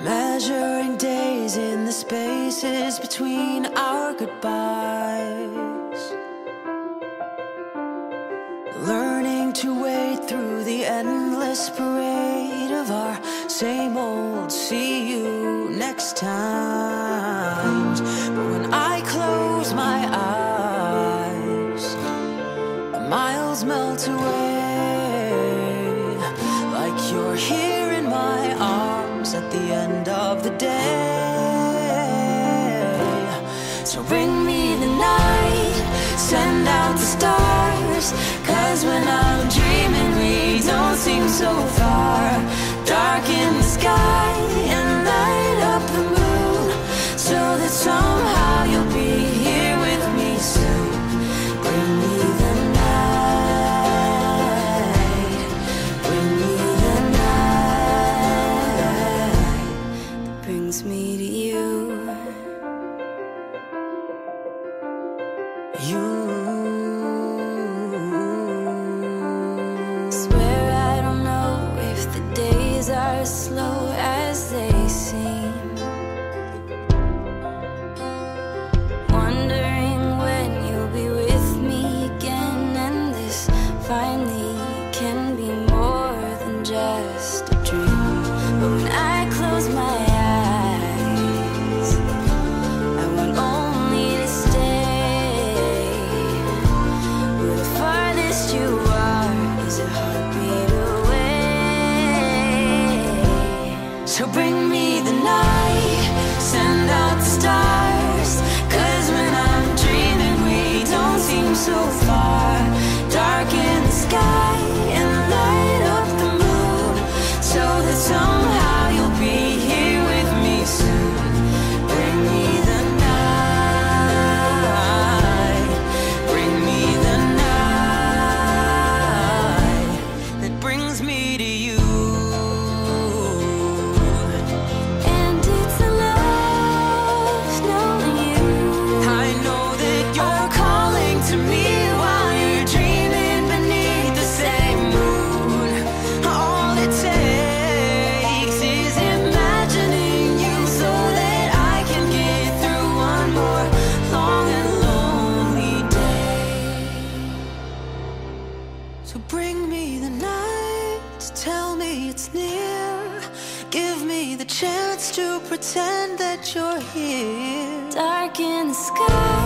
Measuring days in the spaces between our goodbyes, learning to wade through the endless parade of our same old see you next time. But when I close my eyes, the miles melt away, like you're here in my arms at the end of the day. So bring me the night, send out the stars, 'cause when I'm dreaming we don't seem so far. Darken the sky and light up the moon, so that somehow you'll be here with me soon. Bring me the night, bring me the night that brings me to you. Swear I don't know if the days are as slow as they seem, wondering when you'll be with me again, and this finally can be more than just a dream. But when I close my eyes, I want only to stay where the farthest you are is a heartbeat away. So bring me the night, send out the stars, 'cause when I'm dreaming we don't seem so far. Darken the sky and light up the moon, so that somehow you'll be here with me soon. Bring me the night, bring me the night that brings me to you. And it's a love knowing you. I know that you're calling to me while you're dreaming beneath the same moon. All it takes is imagining you, so that I can get through one more long and lonely day. So bring me the night, tell me it's near, give me the chance to pretend that you're here. Darken the sky